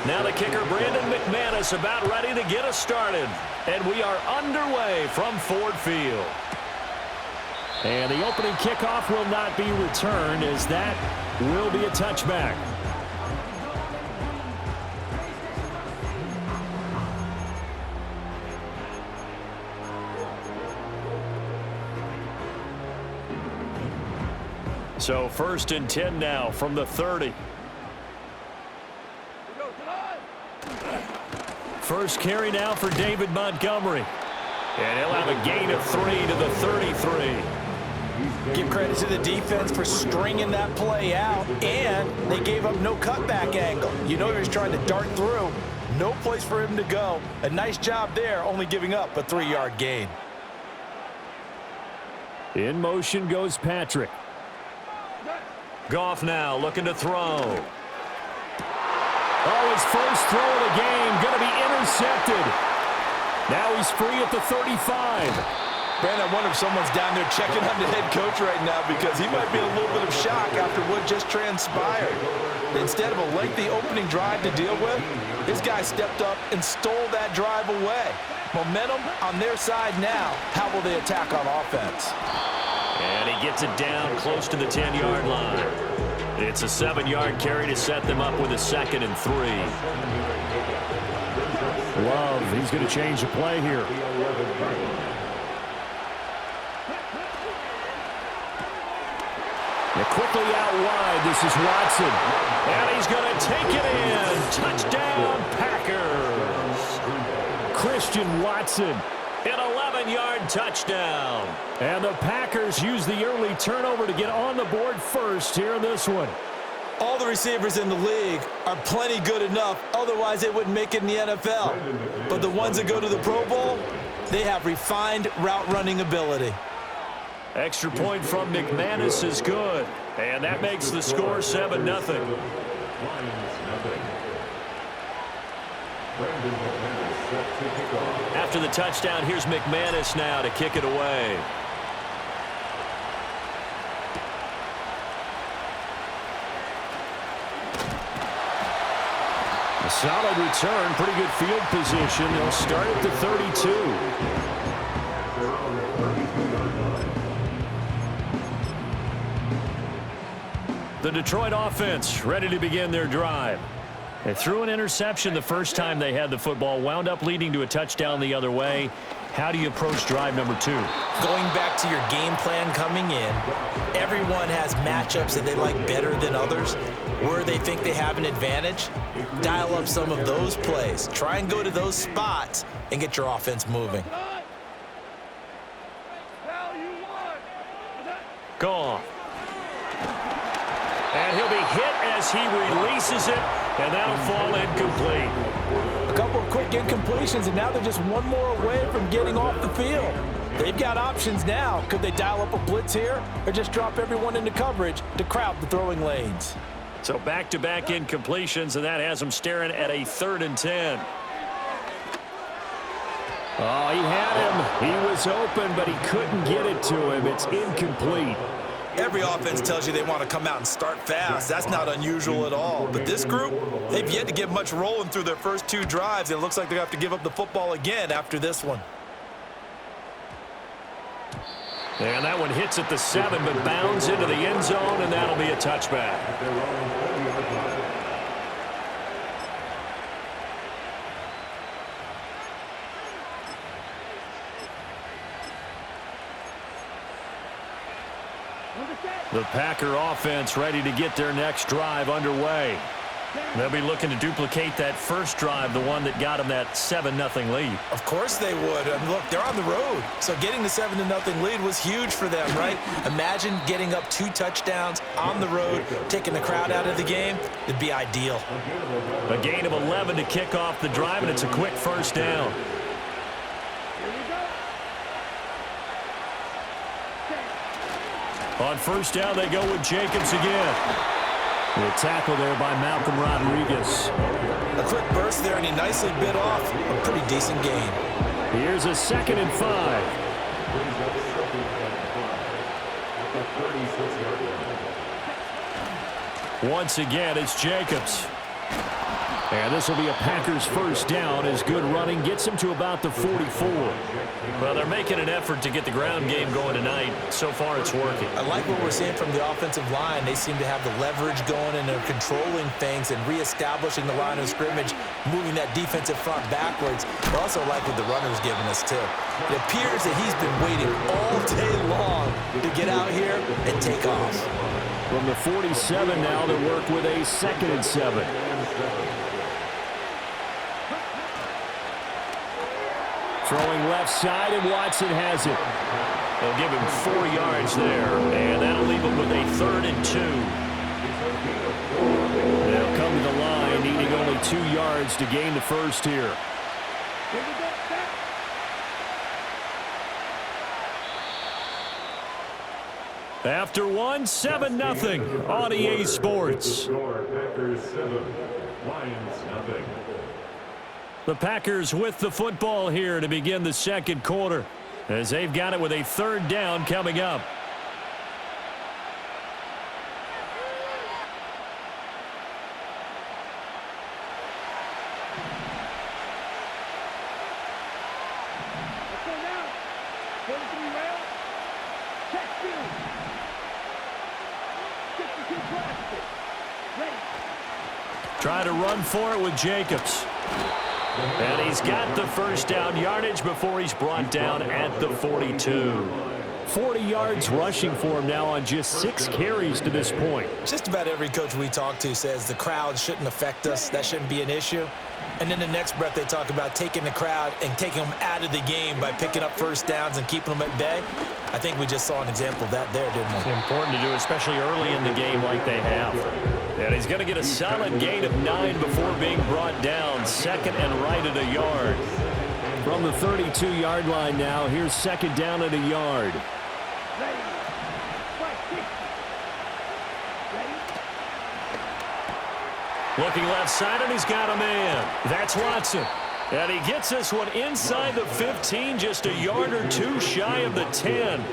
Now the kicker, Brandon McManus, about ready to get us started. And we are underway from Ford Field. And the opening kickoff will not be returned, as that will be a touchback. So 1st and 10 now from the 30. First carry now for David Montgomery. And he'll have a gain of 3 to the 33. Give credit to the defense for stringing that play out, and they gave up no cutback angle. You know he was trying to dart through. No place for him to go. A nice job there, only giving up a 3-yard gain. In motion goes Patrick. Goff now looking to throw. Oh, his first throw of the game going to be intercepted. Now he's free at the 35. Brandon, I wonder if someone's down there checking on the head coach right now, because he might be in a little bit of shock after what just transpired. Instead of a lengthy opening drive to deal with, his guy stepped up and stole that drive away. Momentum on their side now. How will they attack on offense? And he gets it down close to the 10-yard line. It's a 7-yard carry to set them up with a 2nd and 3. Love, he's going to change the play here. And quickly out wide, this is Watson. And he's going to take it in. Touchdown, Packers. Christian Watson. An 11-yard touchdown. And the Packers use the early turnover to get on the board first here in this one. All the receivers in the league are plenty good enough, otherwise they wouldn't make it in the NFL. But the ones that go to the Pro Bowl, they have refined route running ability. Extra point from McManus is good. And that makes the score 7-0. After the touchdown, here's McManus now to kick it away. A solid return, pretty good field position. They'll start at the 32. The Detroit offense ready to begin their drive. They threw an interception the first time they had the football, wound up leading to a touchdown the other way. How do you approach drive number 2? Going back to your game plan coming in, everyone has matchups that they like better than others, where they think they have an advantage. Dial up some of those plays. Try and go to those spots and get your offense moving. Gone. And he'll be hit as he releases it, and that'll fall incomplete. A couple of quick incompletions, and now they're just one more away from getting off the field. They've got options now. Could they dial up a blitz here, or just drop everyone into coverage to crowd the throwing lanes? So back-to-back incompletions, and that has them staring at a 3rd and 10. Oh, he had him. He was open, but he couldn't get it to him. It's incomplete. Every offense tells you they want to come out and start fast. That's not unusual at all. But this group, they've yet to get much rolling through their first 2 drives. It looks like they're going to have to give up the football again after this one. And that one hits at the 7, but bounds into the end zone, and that'll be a touchback. The Packer offense ready to get their next drive underway. They'll be looking to duplicate that first drive, the one that got them that 7-0 lead. Of course they would. Look, they're on the road. So getting the 7-0 lead was huge for them, right? Imagine getting up 2 touchdowns on the road, taking the crowd out of the game. It'd be ideal. A gain of 11 to kick off the drive, and it's a quick first down. On first down, they go with Jacobs again. The tackle there by Malcolm Rodriguez. A quick burst there, and he nicely bit off a pretty decent gain. Here's a 2nd and 5. Once again, it's Jacobs. And this will be a Packers first down as good running gets him to about the 44. Well, they're making an effort to get the ground game going tonight. So far, it's working. I like what we're seeing from the offensive line. They seem to have the leverage going, and they're controlling things and reestablishing the line of scrimmage, moving that defensive front backwards. I also like what the runner's giving us, too. It appears that he's been waiting all day long to get out here and take off. From the 47 now, they work with a 2nd and 7. Throwing left side, and Watson has it. They'll give him 4 yards there, and that'll leave him with a 3rd and 2. They'll come to the line, needing only 2 yards to gain the first here. After 1, 7-0 on EA Sports. Packers 7, Lions nothing. The Packers with the football here to begin the second quarter, as they've got it with a 3rd down coming up. Try to run for it with Jacobs. And he's got the first down yardage before he's brought down at the 42. 40 yards rushing for him now on just 6 carries to this point. Just about every coach we talk to says the crowd shouldn't affect us. That shouldn't be an issue. And then the next breath they talk about taking the crowd and taking them out of the game by picking up first downs and keeping them at bay. I think we just saw an example of that there, didn't we? It's important to do, especially early in the game like they have. And he's going to get a solid gain of 9 before being brought down. 2nd and right at a yard. From the 32-yard line now, here's 2nd down at a yard. Looking left side, and he's got a man. That's Watson. And he gets this one inside the 15, just a yard or 2 shy of the 10.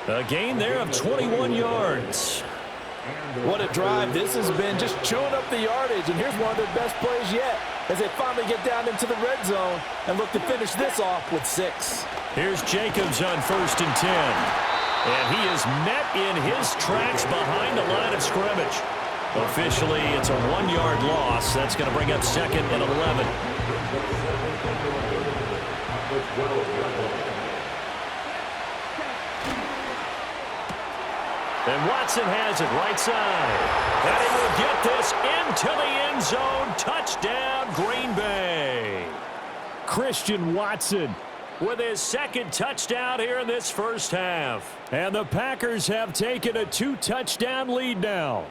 A gain there of 21 yards. What a drive this has been, just chewing up the yardage. And here's one of their best plays yet as they finally get down into the red zone and look to finish this off with 6. Here's Jacobs on 1st and 10. And he is met in his tracks behind the line of scrimmage. Officially, it's a 1-yard loss. That's going to bring up 2nd and 11. And Watson has it right side. And he will get this into the end zone. Touchdown, Green Bay. Christian Watson with his 2nd touchdown here in this first half. And the Packers have taken a 2-touchdown lead now.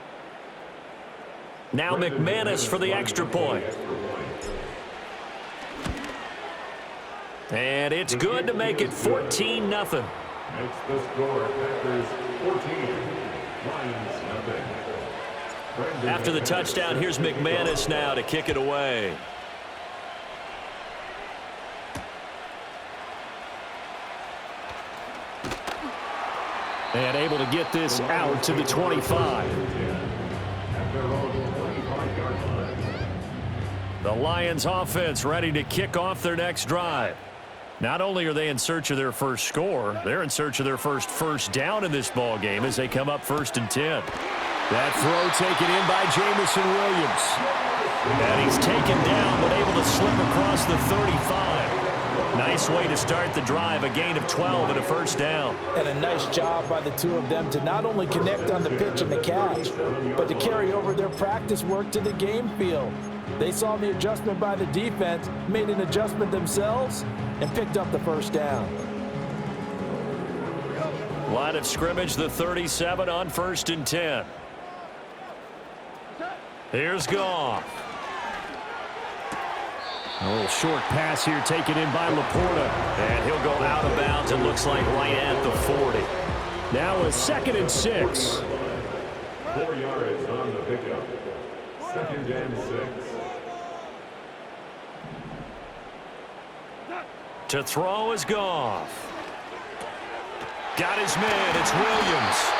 Now McManus for the extra point. And it's good to make it 14-0. Makes the score Packers 14, Lions nothing. After the touchdown, here's McManus now to kick it away. And able to get this out to the 25. The Lions offense ready to kick off their next drive. Not only are they in search of their first score, they're in search of their first down in this ball game as they come up 1st and 10. That throw taken in by Jamison Williams. And he's taken down but able to slip across the 35. Nice way to start the drive, a gain of 12 and a first down. And a nice job by the two of them to not only connect on the pitch and the catch, but to carry over their practice work to the game field. They saw the adjustment by the defense, made an adjustment themselves, and picked up the first down. Line of scrimmage, the 37 on 1st and 10. Here's Goff. A little short pass here taken in by Laporta. And he'll go out of bounds, it looks like right at the 40. Now a 2nd and 6. 4 yards on the pickup. 2nd and 6. To throw is Goff. Got his man, it's Williams.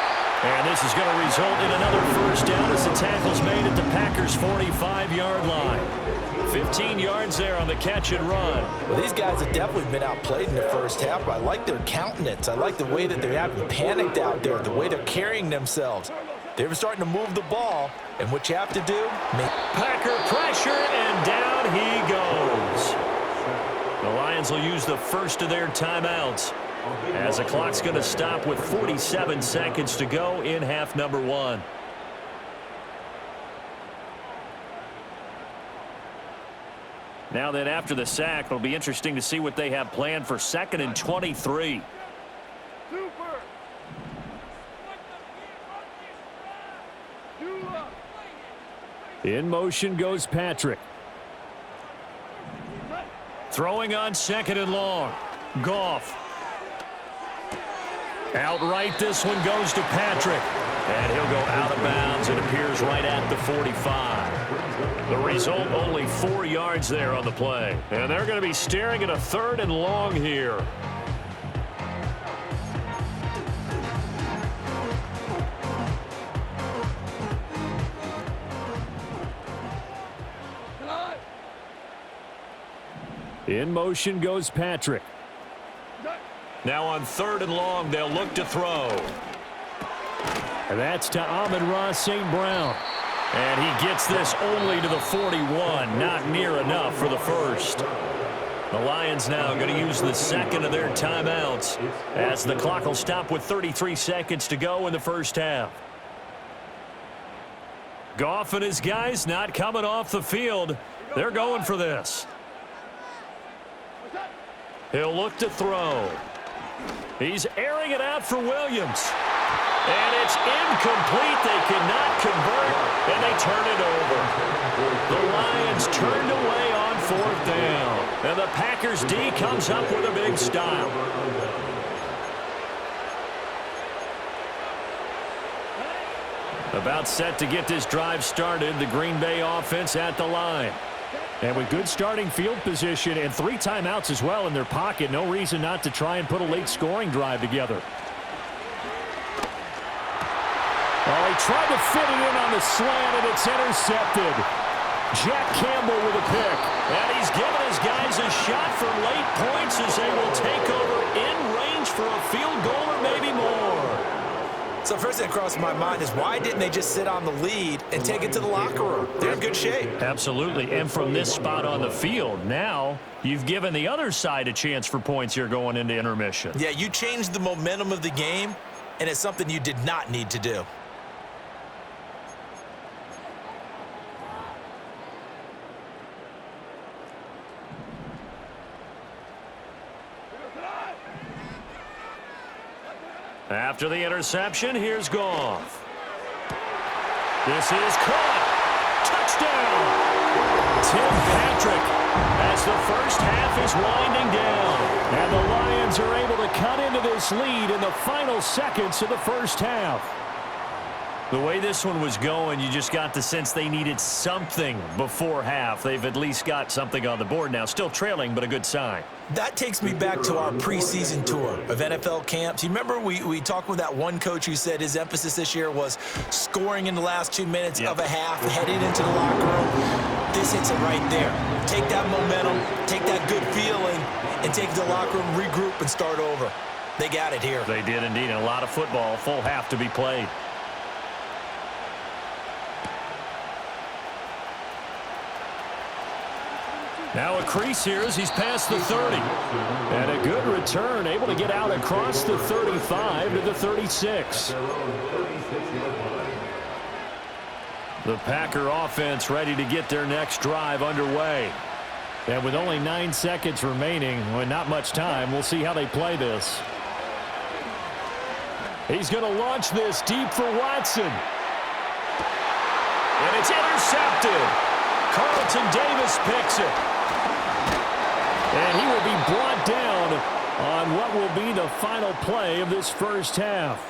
And this is going to result in another first down as the tackle's made at the Packers' 45-yard line. 15 yards there on the catch and run. Well, these guys have definitely been outplayed in the first half, but I like their countenance. I like the way that they're having panicked out there, the way they're carrying themselves. They're starting to move the ball, and what you have to do... Packer pressure, and down he goes. The Lions will use the first of their timeouts as the clock's going to stop with 47 seconds to go in half number one. Now then, after the sack, it'll be interesting to see what they have planned for 2nd and 23. In motion goes Patrick. Throwing on 2nd and long. Goff. Outright, this one goes to Patrick. And he'll go out of bounds. It appears right at the 45. The result, only 4 yards there on the play. And they're going to be staring at a 3rd and long here. In motion goes Patrick. Now on 3rd and long, they'll look to throw. And that's to Amon-Ra St. Brown. And he gets this only to the 41. Not near enough for the first. The Lions now going to use the 2nd of their timeouts as the clock will stop with 33 seconds to go in the first half. Goff and his guys not coming off the field. They're going for this. He'll look to throw. He's airing it out for Williams. And it's incomplete. They cannot convert, and they turn it over. The Lions turned away on 4th down. And the Packers D comes up with a big stop. About set to get this drive started. The Green Bay offense at the line. And with good starting field position and 3 timeouts as well in their pocket, no reason not to try and put a late scoring drive together. Oh, he tried to fit it in on the slant, and it's intercepted. Jack Campbell with a pick. And he's given his guys a shot for late points as they will take over in range for a field goal or maybe more. So first thing that crossed my mind is why didn't they just sit on the lead and take it to the locker room? They're in good shape. Absolutely. And from this spot on the field, now you've given the other side a chance for points here going into intermission. Yeah, you changed the momentum of the game, and it's something you did not need to do. After the interception, here's Goff. This is caught. Touchdown. Tim Patrick as the first half is winding down. And the Lions are able to cut into this lead in the final seconds of the first half. The way this one was going, you just got the sense they needed something before half. They've at least got something on the board now. Still trailing, but a good sign. That takes me back to our preseason tour of NFL camps. You remember we talked with that one coach who said his emphasis this year was scoring in the last 2 minutes of a half, heading into the locker room. This hits it right there. Take that momentum, take that good feeling, and take the locker room, regroup, and start over. They got it here. They did indeed. And a lot of football, full half to be played. Now a crease here as he's past the 30. And a good return, able to get out across the 35 to the 36. The Packer offense ready to get their next drive underway. And with only 9 seconds remaining, well, not much time, we'll see how they play this. He's going to launch this deep for Watson. And it's intercepted. Carlton Davis picks it. And he will be brought down on what will be the final play of this first half.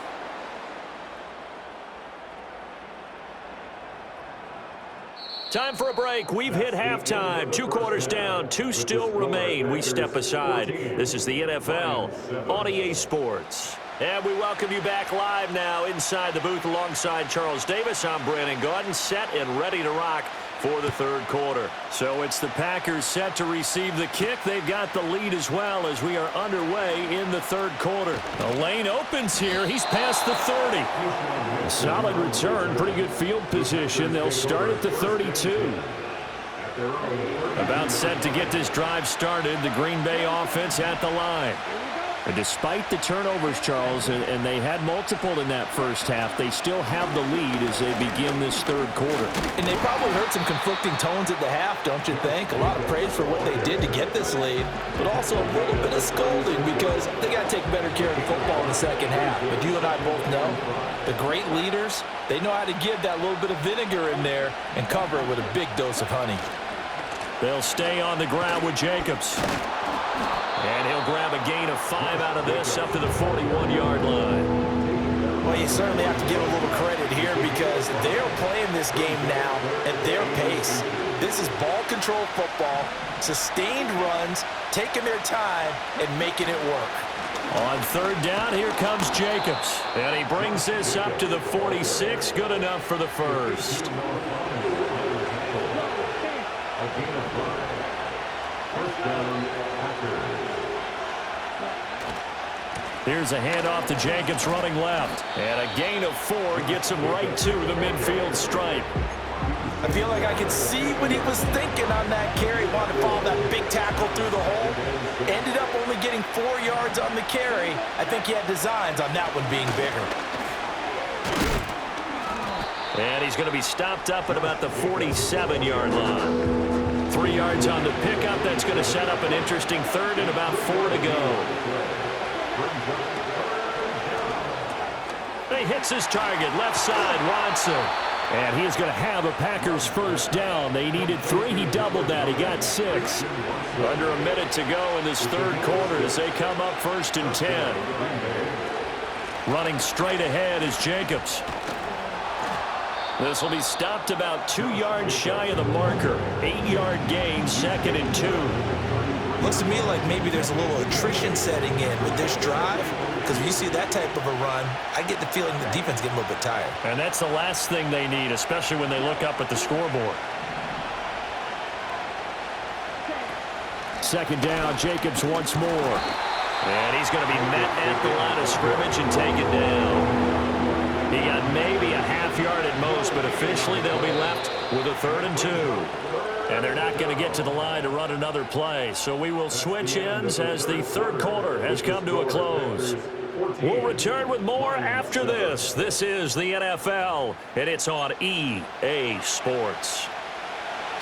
Time for a break. We've hit halftime. 2 quarters down, 2 still remain. We step aside. This is the NFL on EA Sports. And we welcome you back live now inside the booth alongside Charles Davis. I'm Brandon Gaudin, set and ready to rock for the third quarter. So it's the Packers set to receive the kick. They've got the lead as well as we are underway in the third quarter. The lane opens here. He's past the 30. A solid return, pretty good field position. They'll start at the 32. About set to get this drive started, the Green Bay offense at the line. And despite the turnovers, Charles, and they had multiple in that first half, they still have the lead as they begin this third quarter. And they probably heard some conflicting tones at the half, don't you think? A lot of praise for what they did to get this lead, but also a little bit of scolding because they got to take better care of the football in the second half. But you and I both know the great leaders, they know how to give that little bit of vinegar in there and cover it with a big dose of honey. They'll stay on the ground with Jacobs. And he'll grab a gain of 5 out of this up to the 41-yard line. Well, you certainly have to give a little credit here because they're playing this game now at their pace. This is ball control football, sustained runs, taking their time, and making it work. On third down, here comes Jacobs. And he brings this up to the 46. Good enough for the first. Here's a handoff to Jacobs running left. And a gain of 4 gets him right to the midfield stripe. I feel like I can see what he was thinking on that carry. Wanted to follow that big tackle through the hole. Ended up only getting 4 yards on the carry. I think he had designs on that one being bigger. And he's going to be stopped up at about the 47-yard line. 3 yards on the pickup. That's going to set up an interesting third and about 4 to go. He hits his target, left side, Watson. And he is going to have a Packers first down. They needed 3. He doubled that. He got 6. Under a minute to go in this third quarter as they come up first and 10. Running straight ahead is Jacobs. This will be stopped about 2 yards shy of the marker. 8-yard gain, 2nd and 2. Looks to me like maybe there's a little attrition setting in with this drive. Because when you see that type of a run, I get the feeling the defense getting a little bit tired. And that's the last thing they need, especially when they look up at the scoreboard. Second down, Jacobs once more. And he's going to be met at the line of scrimmage and taken down. He got maybe a half yard at most, but officially they'll be left with a 3rd and 2. And they're not going to get to the line to run another play. So we will switch ends as the third quarter has come to a close. We'll return with more after this. This is the NFL, and it's on EA Sports.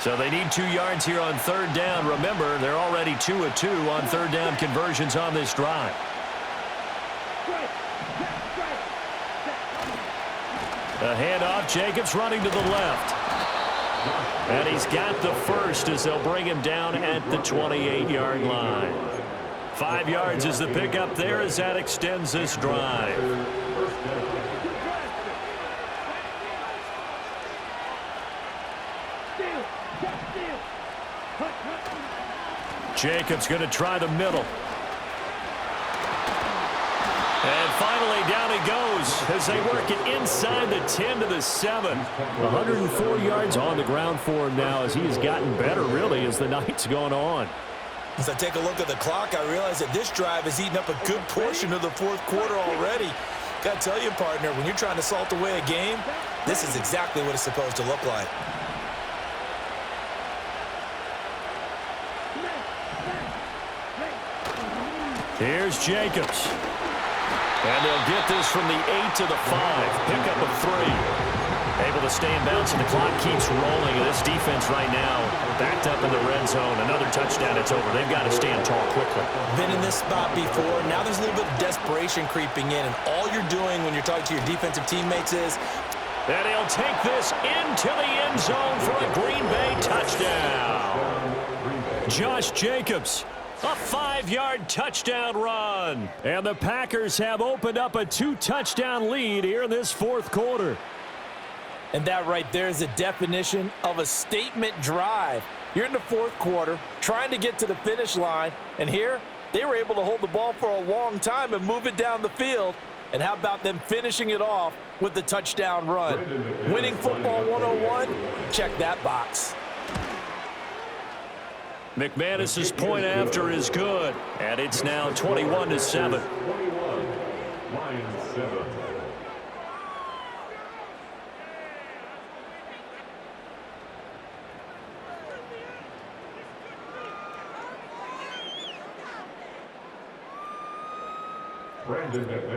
So they need 2 yards here on third down. Remember, they're already 2 of 2 on third down conversions on this drive. A handoff, Jacobs running to the left. And he's got the first as they'll bring him down at the 28-yard line. 5 yards is the pickup there as that extends this drive. Jacobs going to try the middle. And finally, down he goes as they work it inside the 10 to the 7. 104 yards on the ground for him now as he has gotten better, really, as the night's gone on. As I take a look at the clock, I realize that this drive has eaten up a good portion of the fourth quarter already. Got to tell you, partner, when you're trying to salt away a game, this is exactly what it's supposed to look like. Here's Jacobs. And they'll get this from the 8 to the 5. Pickup of 3. Able to stay in bounds, and the clock keeps rolling. This defense right now backed up in the red zone. Another touchdown, it's over. They've got to stand tall quickly. Been in this spot before. Now there's a little bit of desperation creeping in, and all you're doing when you're talking to your defensive teammates is... And he'll take this into the end zone for a Green Bay touchdown. Josh Jacobs. A 5-yard touchdown run. And the Packers have opened up a 2-touchdown lead here in this fourth quarter. And that right there is a definition of a statement drive. You're in the fourth quarter, trying to get to the finish line, and here, They were able to hold the ball for a long time and move it down the field. And how about them finishing it off with the touchdown run? Winning football 101, check that box. McManus's point after is good, and it's now 21-7. 21, Lions 7.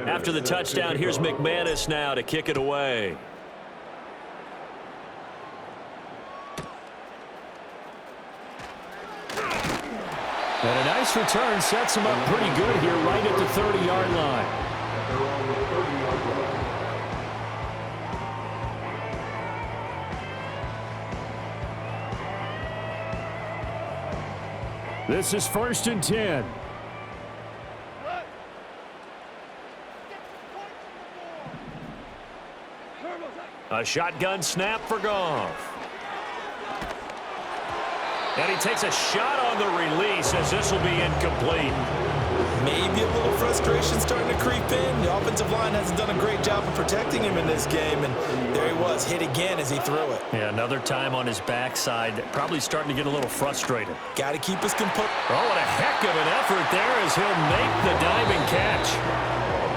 After the touchdown, here's McManus now to kick it away. And a nice return sets him up pretty good here right at the 30-yard line. This is 1st and 10. A shotgun snap for Goff. And he takes a shot on the release as this will be incomplete. Maybe a little frustration starting to creep in. The offensive line hasn't done a great job of protecting him in this game, and there he was, hit again as he threw it. Yeah, another time on his backside, probably starting to get a little frustrated. Got to keep his composure. Oh, what a heck of an effort there as he'll make the diving catch.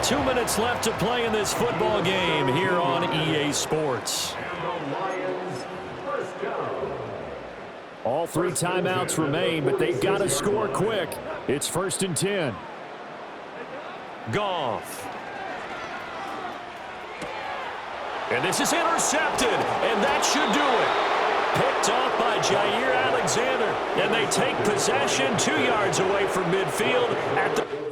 2 minutes left to play in this football game here on EA Sports. And the Lions, first down. All 3 timeouts remain, but they've got to score quick. It's 1st and 10. Goff. And this is intercepted, and that should do it. Picked off by Jair Alexander, and they take possession 2 yards away from midfield at the...